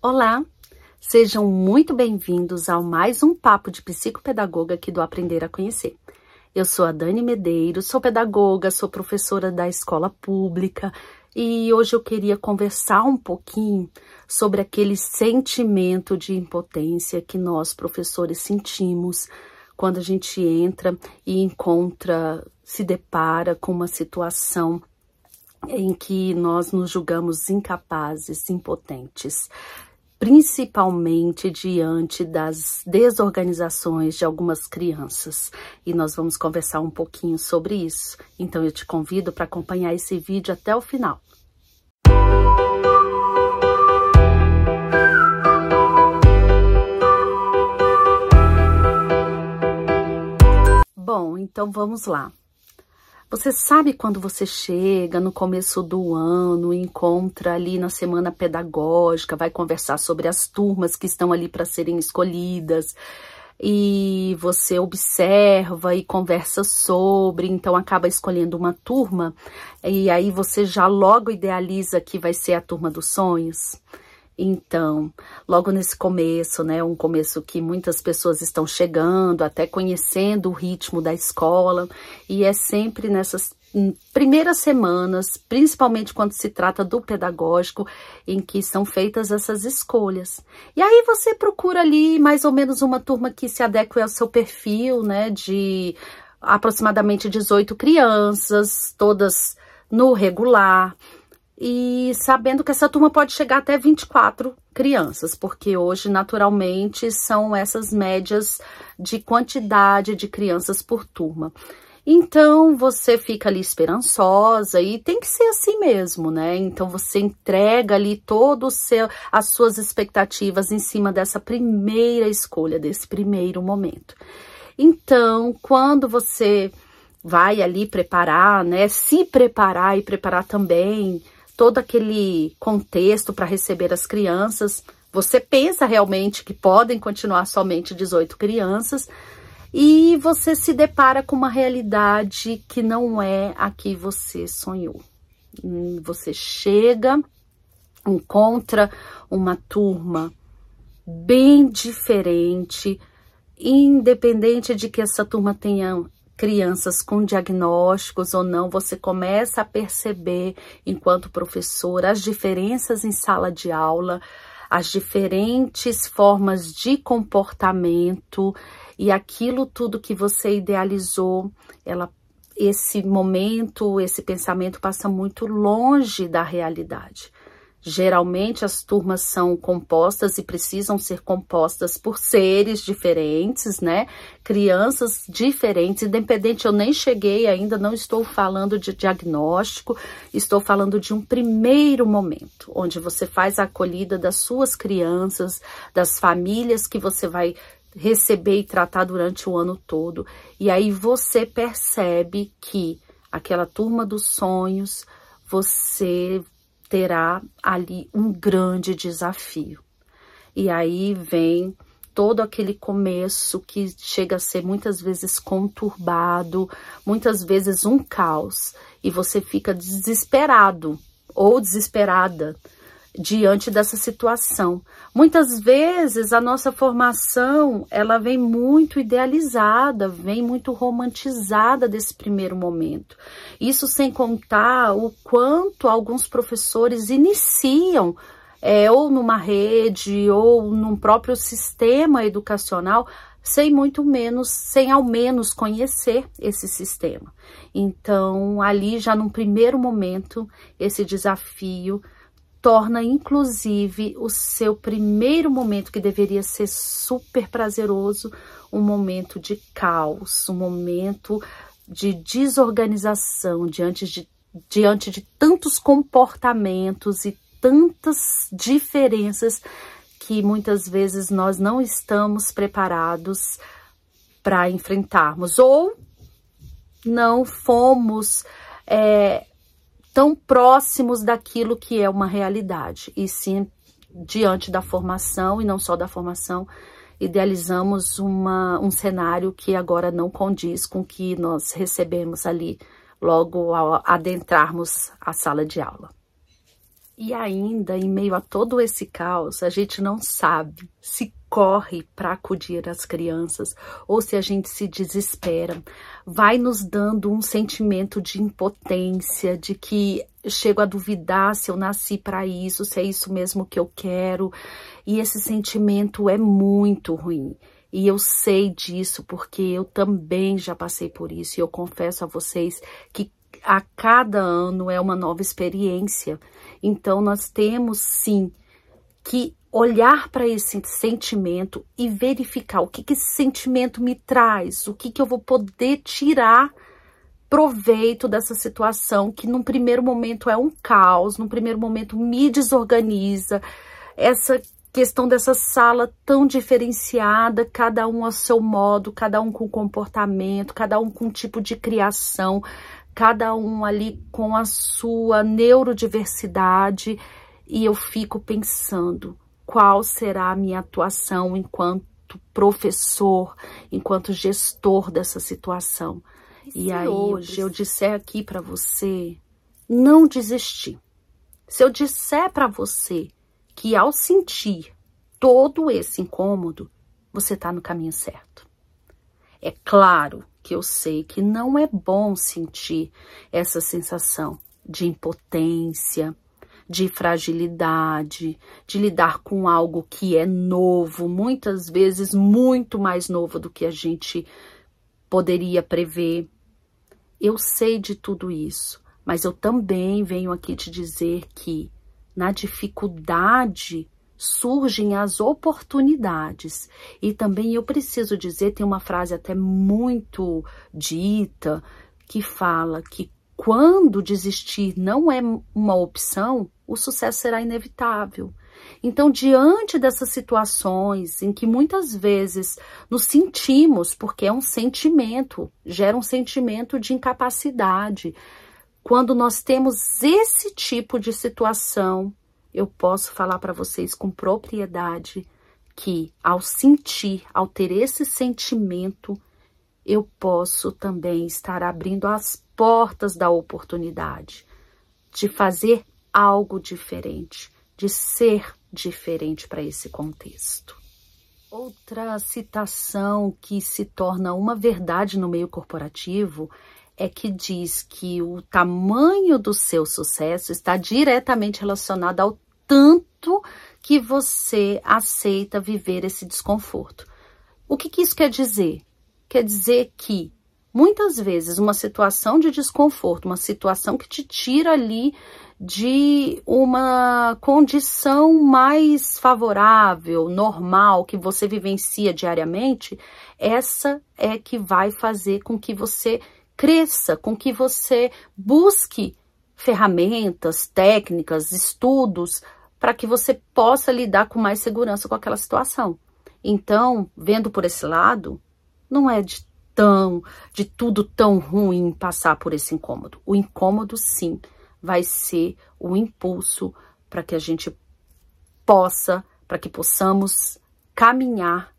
Olá, sejam muito bem-vindos a mais um papo de psicopedagoga aqui do Aprender a Conhecer. Eu sou a Dani Medeiros, sou pedagoga, sou professora da escola pública e hoje eu queria conversar um pouquinho sobre aquele sentimento de impotência que nós, professores, sentimos quando a gente entra e se depara com uma situação em que nós nos julgamos incapazes, impotentes, principalmente diante das desorganizações de algumas crianças. E nós vamos conversar um pouquinho sobre isso. Então eu te convido para acompanhar esse vídeo até o final. Bom, então vamos lá. Você sabe quando você chega no começo do ano, encontra ali na semana pedagógica, vai conversar sobre as turmas que estão ali para serem escolhidas, e você observa e conversa sobre, então acaba escolhendo uma turma, e aí você já logo idealiza que vai ser a turma dos sonhos? Então, logo nesse começo, né, um começo que muitas pessoas estão chegando, até conhecendo o ritmo da escola, e é sempre nessas primeiras semanas, principalmente quando se trata do pedagógico, em que são feitas essas escolhas. E aí você procura ali mais ou menos uma turma que se adeque ao seu perfil, né, de aproximadamente 18 crianças, todas no regular, e sabendo que essa turma pode chegar até 24 crianças, porque hoje, naturalmente, são essas médias de quantidade de crianças por turma. Então, você fica ali esperançosa e tem que ser assim mesmo, né? Então, você entrega ali as suas expectativas em cima dessa primeira escolha, desse primeiro momento. Então, quando você vai ali preparar, né? Se preparar e preparar também todo aquele contexto para receber as crianças, você pensa realmente que podem continuar somente 18 crianças e você se depara com uma realidade que não é a que você sonhou. Você chega, encontra uma turma bem diferente, independente de que essa turma tenha crianças com diagnósticos ou não, você começa a perceber, enquanto professor, as diferenças em sala de aula, as diferentes formas de comportamento e aquilo tudo que você idealizou, esse momento, esse pensamento passa muito longe da realidade. Geralmente as turmas são compostas e precisam ser compostas por seres diferentes, né? Crianças diferentes, independente, eu nem cheguei ainda, não estou falando de diagnóstico, estou falando de um primeiro momento, onde você faz a acolhida das suas crianças, das famílias que você vai receber e tratar durante o ano todo. E aí você percebe que aquela turma dos sonhos, você terá ali um grande desafio. E aí vem todo aquele começo que chega a ser muitas vezes conturbado, muitas vezes um caos, e você fica desesperado ou desesperada diante dessa situação. Muitas vezes a nossa formação, ela vem muito idealizada, vem muito romantizada desse primeiro momento. Isso sem contar o quanto alguns professores iniciam ou numa rede ou num próprio sistema educacional sem ao menos conhecer esse sistema. Então, ali já num primeiro momento, esse desafio torna, inclusive, o seu primeiro momento, que deveria ser super prazeroso, um momento de caos, um momento de desorganização diante de tantos comportamentos e tantas diferenças que muitas vezes nós não estamos preparados para enfrentarmos, ou não fomos tão próximos daquilo que é uma realidade, e sim, diante da formação, e não só da formação, idealizamos um cenário que agora não condiz com o que nós recebemos ali logo ao adentrarmos a sala de aula. E ainda, em meio a todo esse caos, a gente não sabe se corre para acudir as crianças ou se a gente se desespera. Vai nos dando um sentimento de impotência, de que chego a duvidar se eu nasci para isso, se é isso mesmo que eu quero. E esse sentimento é muito ruim. E eu sei disso porque eu também já passei por isso. E eu confesso a vocês que a cada ano é uma nova experiência. Então, nós temos, sim, que olhar para esse sentimento e verificar o que esse sentimento me traz, o que eu vou poder tirar proveito dessa situação, que num primeiro momento é um caos, num primeiro momento me desorganiza. Essa questão dessa sala tão diferenciada, cada um ao seu modo, cada um com comportamento, cada um com um tipo de criação, cada um ali com a sua neurodiversidade, e eu fico pensando qual será a minha atuação enquanto professor, enquanto gestor dessa situação. E aí, hoje eu disser aqui para você, não desistir. Se eu disser para você que ao sentir todo esse incômodo, você está no caminho certo. É claro que eu sei que não é bom sentir essa sensação de impotência, de fragilidade, de lidar com algo que é novo, muitas vezes muito mais novo do que a gente poderia prever. Eu sei de tudo isso, mas eu também venho aqui te dizer que na dificuldade surgem as oportunidades. E também eu preciso dizer, tem uma frase até muito dita, que fala que quando desistir não é uma opção, o sucesso será inevitável. Então, diante dessas situações em que muitas vezes nos sentimos, porque é um sentimento, gera um sentimento de incapacidade, quando nós temos esse tipo de situação, eu posso falar para vocês com propriedade que ao sentir, ao ter esse sentimento, eu posso também estar abrindo as portas da oportunidade de fazer algo diferente, de ser diferente para esse contexto. Outra citação que se torna uma verdade no meio corporativo é que diz que o tamanho do seu sucesso está diretamente relacionado ao tanto que você aceita viver esse desconforto. O que isso quer dizer? Quer dizer que muitas vezes uma situação de desconforto, uma situação que te tira ali de uma condição mais favorável, normal, que você vivencia diariamente, essa é que vai fazer com que você cresça, com que você busque ferramentas, técnicas, estudos, para que você possa lidar com mais segurança com aquela situação. Então, vendo por esse lado, não é de tudo tão ruim passar por esse incômodo. O incômodo, sim, vai ser o impulso para que a gente para que possamos caminhar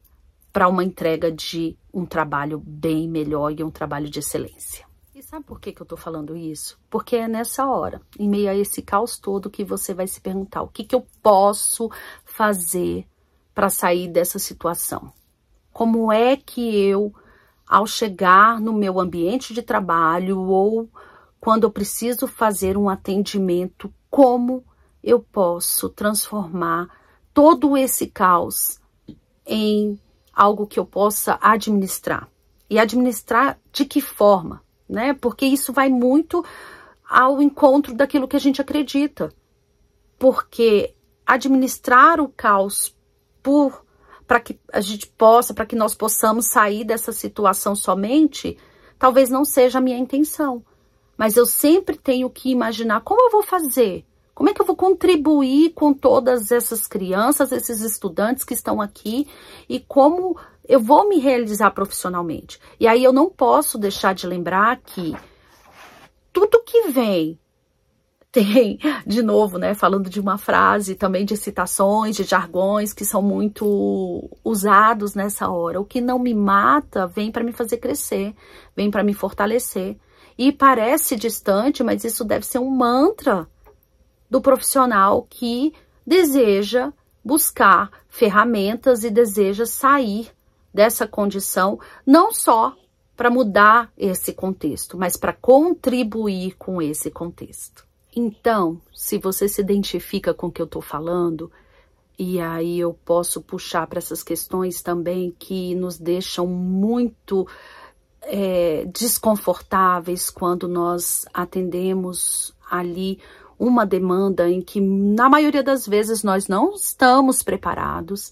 para uma entrega de um trabalho bem melhor e um trabalho de excelência. E sabe por que eu tô falando isso? Porque é nessa hora, em meio a esse caos todo, que você vai se perguntar o que eu posso fazer para sair dessa situação. Como é que eu, ao chegar no meu ambiente de trabalho ou quando eu preciso fazer um atendimento, como eu posso transformar todo esse caos em algo que eu possa administrar? E administrar de que forma? Né? Porque isso vai muito ao encontro daquilo que a gente acredita. Porque administrar o caos para que a gente possa, para que nós possamos sair dessa situação somente, talvez não seja a minha intenção. Mas eu sempre tenho que imaginar como eu vou fazer, como é que eu vou contribuir com todas essas crianças, esses estudantes que estão aqui e como eu vou me realizar profissionalmente. E aí eu não posso deixar de lembrar que tudo que vem tem, de novo, né, falando de uma frase, também de citações, de jargões que são muito usados nessa hora. O que não me mata vem para me fazer crescer, vem para me fortalecer. E parece distante, mas isso deve ser um mantra do profissional que deseja buscar ferramentas e deseja sair dessa condição, não só para mudar esse contexto, mas para contribuir com esse contexto. Então, se você se identifica com o que eu estou falando, e aí eu posso puxar para essas questões também que nos deixam muito desconfortáveis quando nós atendemos ali uma demanda em que, na maioria das vezes, nós não estamos preparados,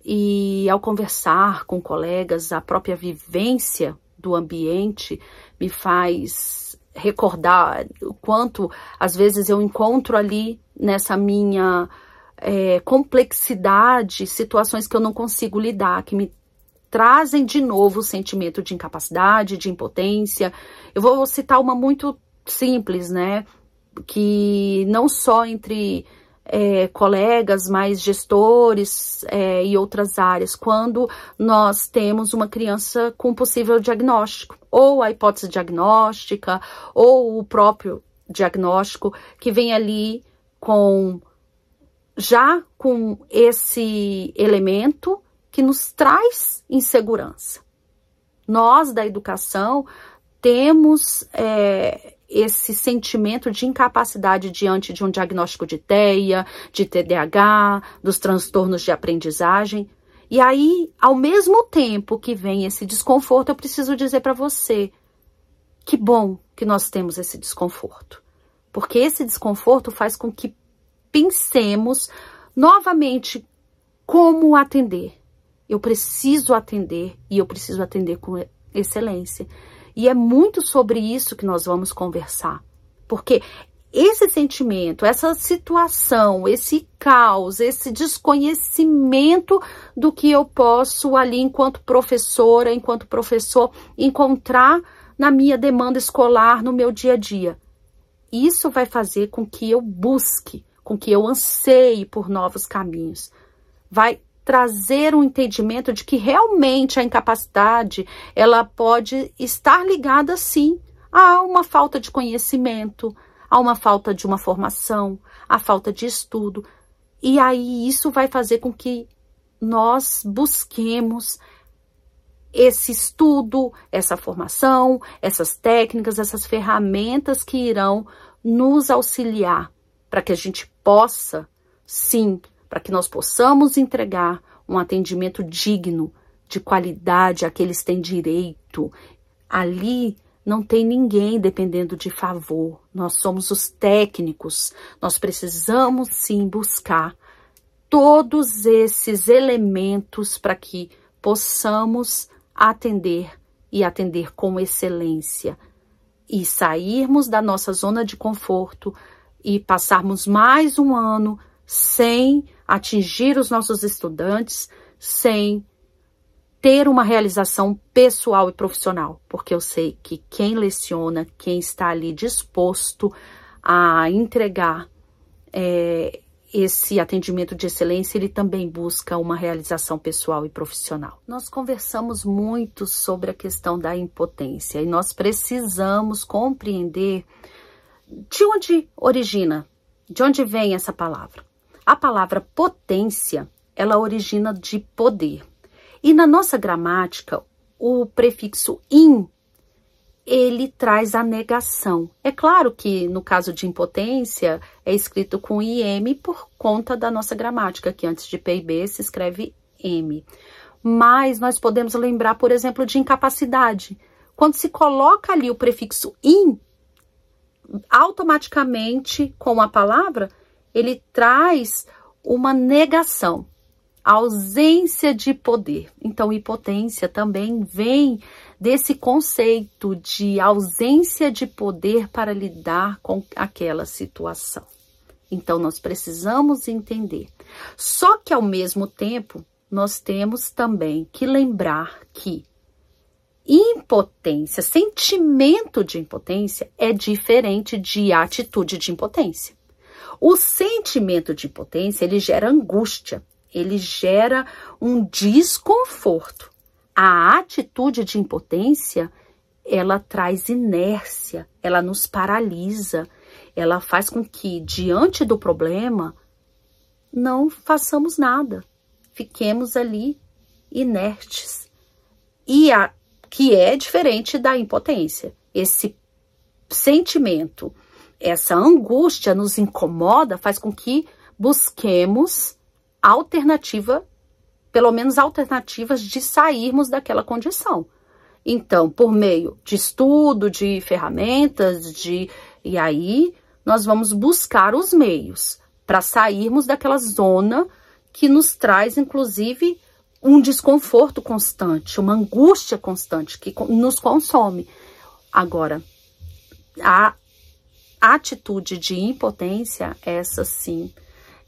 e ao conversar com colegas, a própria vivência do ambiente me faz recordar o quanto, às vezes, eu encontro ali nessa minha complexidade, situações que eu não consigo lidar, que me trazem de novo o sentimento de incapacidade, de impotência. Eu vou citar uma muito simples, né? Que não só entre colegas, mas gestores e outras áreas, quando nós temos uma criança com possível diagnóstico, ou a hipótese diagnóstica, ou o próprio diagnóstico, que vem ali já com esse elemento que nos traz insegurança. Nós, da educação, temos esse sentimento de incapacidade diante de um diagnóstico de TEA, de TDAH, dos transtornos de aprendizagem. E aí, ao mesmo tempo que vem esse desconforto, eu preciso dizer para você que bom que nós temos esse desconforto. Porque esse desconforto faz com que pensemos novamente como atender. Eu preciso atender e eu preciso atender com excelência. E é muito sobre isso que nós vamos conversar. Porque esse sentimento, essa situação, esse caos, esse desconhecimento do que eu posso ali enquanto professora, enquanto professor, encontrar na minha demanda escolar, no meu dia a dia. Isso vai fazer com que eu busque, com que eu anseie por novos caminhos. Vai trazer um entendimento de que realmente a incapacidade, ela pode estar ligada, sim, a uma falta de conhecimento, a uma falta de uma formação, a falta de estudo. E aí isso vai fazer com que nós busquemos esse estudo, essa formação, essas técnicas, essas ferramentas que irão nos auxiliar para que a gente possa, sim, para que nós possamos entregar um atendimento digno, de qualidade, a que eles têm direito. Ali não tem ninguém dependendo de favor. Nós somos os técnicos. Nós precisamos, sim, buscar todos esses elementos para que possamos atender e atender com excelência. E sairmos da nossa zona de conforto e passarmos mais um ano sem atingir os nossos estudantes, sem ter uma realização pessoal e profissional, porque eu sei que quem leciona, quem está ali disposto a entregar esse atendimento de excelência, ele também busca uma realização pessoal e profissional. Nós conversamos muito sobre a questão da impotência e nós precisamos compreender de onde origina, de onde vem essa palavra. A palavra potência, ela origina de poder. E na nossa gramática, o prefixo in, ele traz a negação. É claro que no caso de impotência, é escrito com IM por conta da nossa gramática, que antes de P e B se escreve M. Mas nós podemos lembrar, por exemplo, de incapacidade. Quando se coloca ali o prefixo in, automaticamente, com a palavra, ele traz uma negação, ausência de poder. Então, impotência também vem desse conceito de ausência de poder para lidar com aquela situação. Então, nós precisamos entender. Só que, ao mesmo tempo, nós temos também que lembrar que impotência, sentimento de impotência, é diferente de atitude de impotência. O sentimento de impotência, ele gera angústia, ele gera um desconforto. A atitude de impotência, ela traz inércia, ela nos paralisa. ela faz com que, diante do problema, não façamos nada. Fiquemos ali inertes. Que é diferente da impotência. Esse sentimento, essa angústia nos incomoda, faz com que busquemos alternativa, pelo menos alternativas de sairmos daquela condição. Então, por meio de estudo, de ferramentas, e aí nós vamos buscar os meios para sairmos daquela zona que nos traz, inclusive, um desconforto constante, uma angústia constante que nos consome. Agora, a atitude de impotência, essa sim,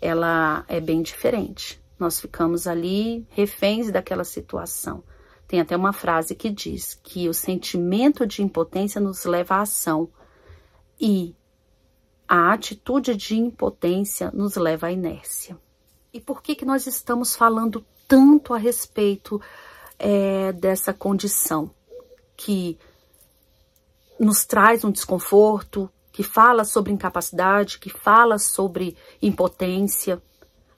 ela é bem diferente. Nós ficamos ali reféns daquela situação. Tem até uma frase que diz que o sentimento de impotência nos leva à ação e a atitude de impotência nos leva à inércia. E por que nós estamos falando tanto a respeito dessa condição que nos traz um desconforto, que fala sobre incapacidade, que fala sobre impotência?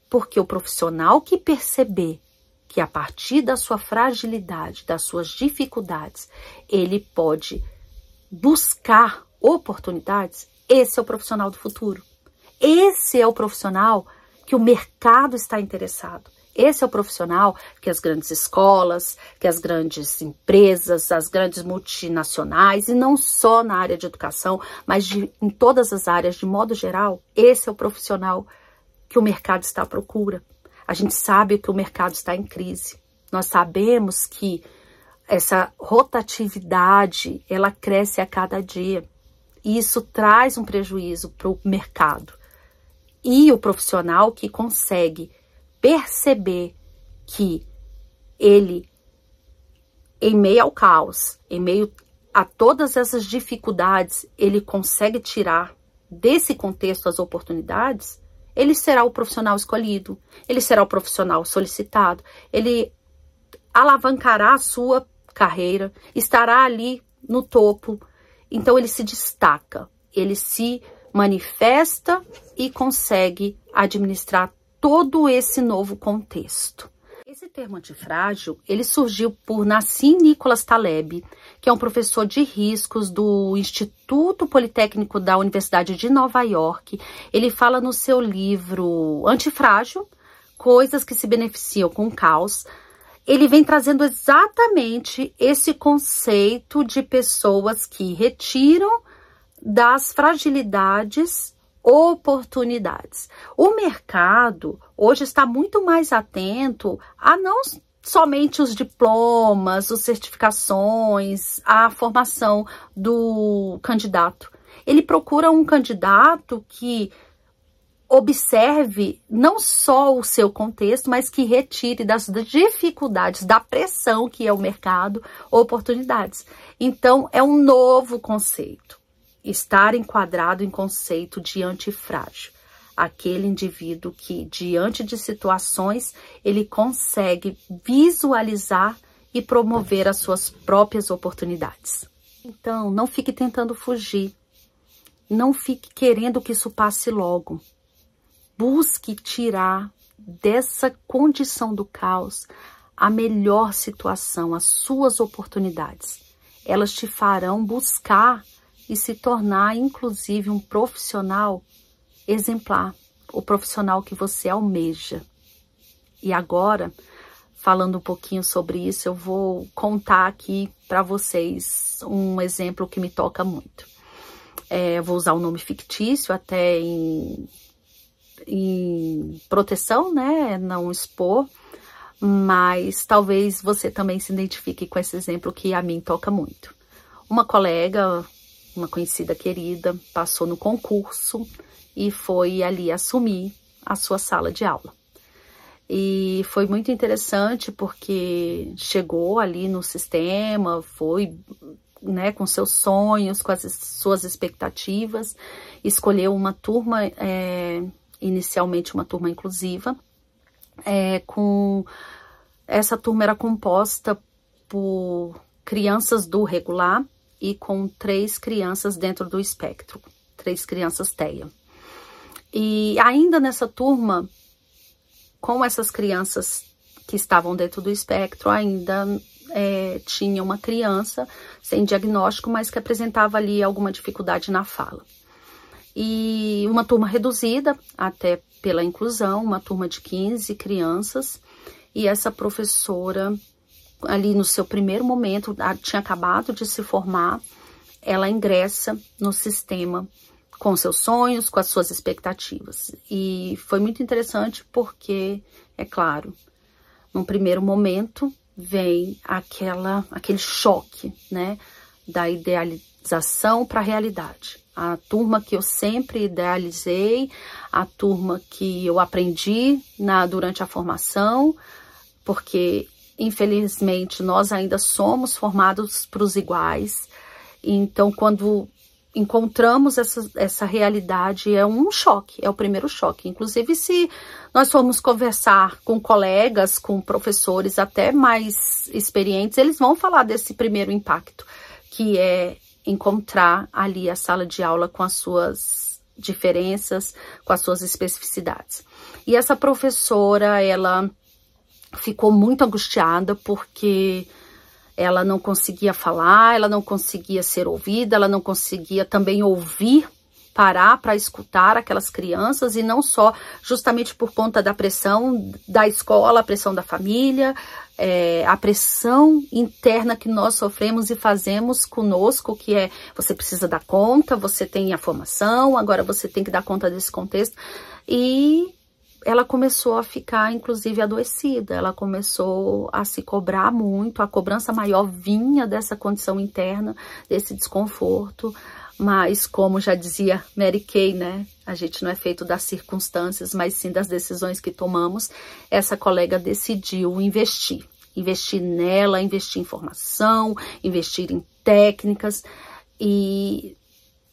Porque o profissional que perceber que a partir da sua fragilidade, das suas dificuldades, ele pode buscar oportunidades, esse é o profissional do futuro. Esse é o profissional que o mercado está interessado. Esse é o profissional que as grandes escolas, que as grandes empresas, as grandes multinacionais, e não só na área de educação, mas em todas as áreas, de modo geral, esse é o profissional que o mercado está à procura. A gente sabe que o mercado está em crise. Nós sabemos que essa rotatividade, ela cresce a cada dia. E isso traz um prejuízo para o mercado. E o profissional que consegue perceber que ele, em meio ao caos, em meio a todas essas dificuldades, ele consegue tirar desse contexto as oportunidades, ele será o profissional escolhido, ele será o profissional solicitado, ele alavancará a sua carreira, estará ali no topo, então ele se destaca, ele se manifesta e consegue administrar todo esse novo contexto. Esse termo antifrágil, ele surgiu por Nassim Nicholas Taleb, que é um professor de riscos do Instituto Politécnico da Universidade de Nova York. Ele fala no seu livro Antifrágil, Coisas que se beneficiam com o caos. Ele vem trazendo exatamente esse conceito de pessoas que retiram das fragilidades oportunidades. O mercado hoje está muito mais atento a não somente os diplomas, as certificações, a formação do candidato. Ele procura um candidato que observe não só o seu contexto, mas que retire das dificuldades, da pressão que é o mercado, oportunidades. Então, é um novo conceito. Estar enquadrado em conceito de antifrágil. Aquele indivíduo que, diante de situações, ele consegue visualizar e promover as suas próprias oportunidades. Então, não fique tentando fugir. Não fique querendo que isso passe logo. Busque tirar dessa condição do caos a melhor situação, as suas oportunidades. Elas te farão buscar e se tornar, inclusive, um profissional exemplar, o profissional que você almeja. E agora, falando um pouquinho sobre isso, eu vou contar aqui para vocês um exemplo que me toca muito. Eu vou usar um nome fictício, até em proteção, né? Não expor, mas talvez você também se identifique com esse exemplo que a mim toca muito. Uma colega, uma conhecida querida, passou no concurso e foi ali assumir a sua sala de aula. E foi muito interessante porque chegou ali no sistema, foi, né, com seus sonhos, com as suas expectativas, escolheu uma turma, inicialmente uma turma inclusiva. Essa turma era composta por crianças do regular e com 3 crianças dentro do espectro. 3 crianças TEA. E ainda nessa turma, com essas crianças que estavam dentro do espectro, ainda tinha uma criança sem diagnóstico, mas que apresentava ali alguma dificuldade na fala. E uma turma reduzida, até pela inclusão, uma turma de 15 crianças, e essa professora, ali no seu primeiro momento, tinha acabado de se formar, ela ingressa no sistema com seus sonhos, com as suas expectativas. E foi muito interessante porque, é claro, num primeiro momento vem aquele choque, né, da idealização para a realidade. A turma que eu sempre idealizei, a turma que eu aprendi durante a formação, porque, infelizmente, nós ainda somos formados para os iguais. Então, quando encontramos essa realidade, é um choque, é o primeiro choque. Inclusive, se nós formos conversar com colegas, com professores até mais experientes, eles vão falar desse primeiro impacto, que é encontrar ali a sala de aula com as suas diferenças, com as suas especificidades. E essa professora, ela ficou muito angustiada porque ela não conseguia falar, ela não conseguia ser ouvida, ela não conseguia também parar para escutar aquelas crianças, e não só justamente por conta da pressão da escola, a pressão da família, a pressão interna que nós sofremos e fazemos conosco, que é: você precisa dar conta, você tem a formação, agora você tem que dar conta desse contexto. E ela começou a ficar, inclusive, adoecida, ela começou a se cobrar muito, a cobrança maior vinha dessa condição interna, desse desconforto, mas, como já dizia Mary Kay, né, a gente não é feito das circunstâncias, mas sim das decisões que tomamos. Essa colega decidiu investir nela, investir em formação, investir em técnicas, e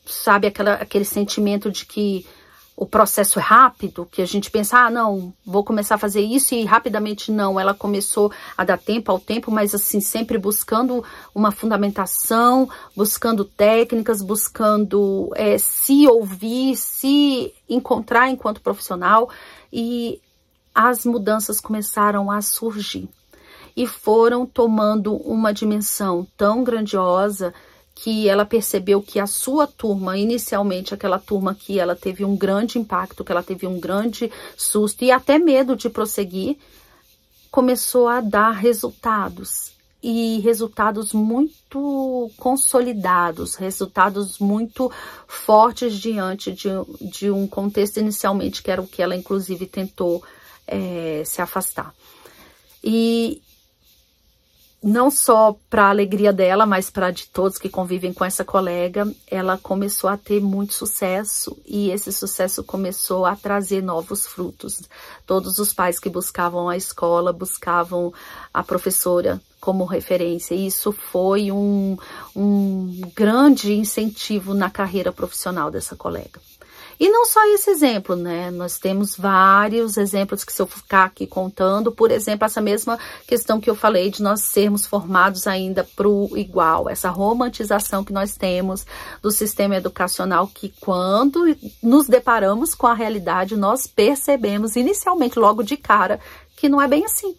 sabe aquele sentimento de que o processo é rápido, que a gente pensa, não, vou começar a fazer isso, e rapidamente não. Ela começou a dar tempo ao tempo, mas assim, sempre buscando uma fundamentação, buscando técnicas, buscando se ouvir, se encontrar enquanto profissional, e as mudanças começaram a surgir. E foram tomando uma dimensão tão grandiosa que ela percebeu que a sua turma, inicialmente aquela turma que ela teve um grande impacto, que ela teve um grande susto e até medo de prosseguir, começou a dar resultados, e resultados muito consolidados, resultados muito fortes diante de um contexto inicialmente que era o que ela inclusive tentou se afastar. E não só para a alegria dela, mas para de todos que convivem com essa colega, ela começou a ter muito sucesso, e esse sucesso começou a trazer novos frutos. Todos os pais que buscavam a escola, buscavam a professora como referência, e isso foi um grande incentivo na carreira profissional dessa colega. E não só esse exemplo, né? Nós temos vários exemplos que, se eu ficar aqui contando, por exemplo, essa mesma questão que eu falei de nós sermos formados ainda para o igual, essa romantização que nós temos do sistema educacional, que quando nos deparamos com a realidade, nós percebemos inicialmente, logo de cara, que não é bem assim.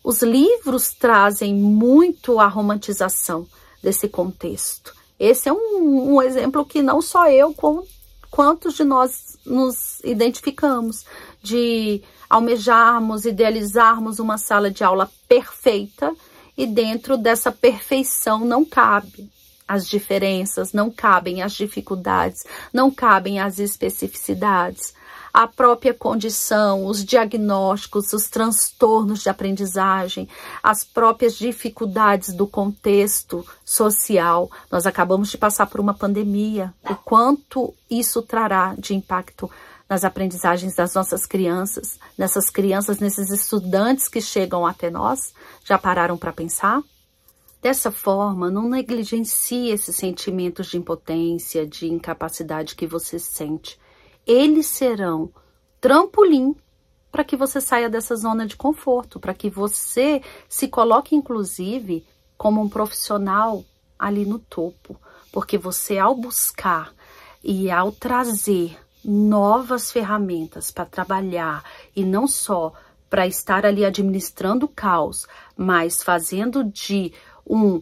Os livros trazem muito a romantização desse contexto. Esse é um exemplo que não só eu, como quantos de nós nos identificamos, de almejarmos, idealizarmos uma sala de aula perfeita, e dentro dessa perfeição não cabe as diferenças, não cabem as dificuldades, não cabem as especificidades, a própria condição, os diagnósticos, os transtornos de aprendizagem, as próprias dificuldades do contexto social. Nós acabamos de passar por uma pandemia. O quanto isso trará de impacto nas aprendizagens das nossas crianças, nesses estudantes que chegam até nós? Já pararam para pensar? Dessa forma, não negligencie esses sentimentos de impotência, de incapacidade que você sente. Eles serão trampolim para que você saia dessa zona de conforto, para que você se coloque, inclusive, como um profissional ali no topo. Porque você, ao buscar E ao trazer novas ferramentas para trabalhar, e não só para estar ali administrando o caos, mas fazendo de um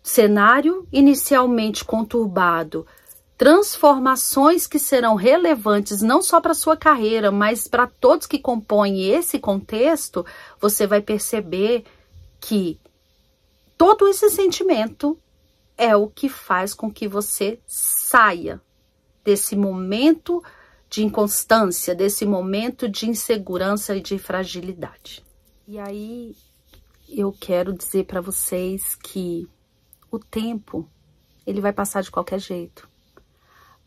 cenário inicialmente conturbado transformações que serão relevantes não só para sua carreira, mas para todos que compõem esse contexto, você vai perceber que todo esse sentimento é o que faz com que você saia desse momento de inconstância, desse momento de insegurança e de fragilidade. E aí eu quero dizer para vocês que o tempo, ele vai passar de qualquer jeito.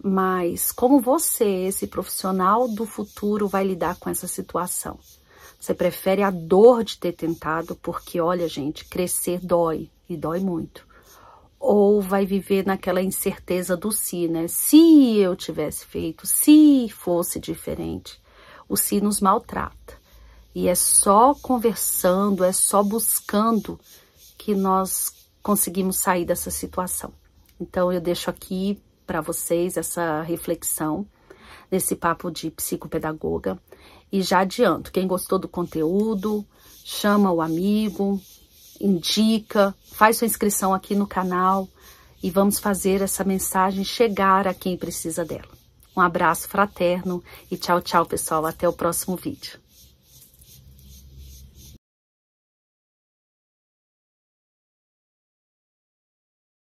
Mas como você, esse profissional do futuro, vai lidar com essa situação? Você prefere a dor de ter tentado, porque, olha, gente, crescer dói, e dói muito. Ou vai viver naquela incerteza do se, né? Se eu tivesse feito, se fosse diferente. O se nos maltrata. E é só conversando, é só buscando que nós conseguimos sair dessa situação. Então, eu deixo aqui para vocês essa reflexão nesse papo de psicopedagoga. E já adianto, quem gostou do conteúdo, chama o amigo, indica, faz sua inscrição aqui no canal e vamos fazer essa mensagem chegar a quem precisa dela. Um abraço fraterno e tchau, tchau, pessoal. Até o próximo vídeo.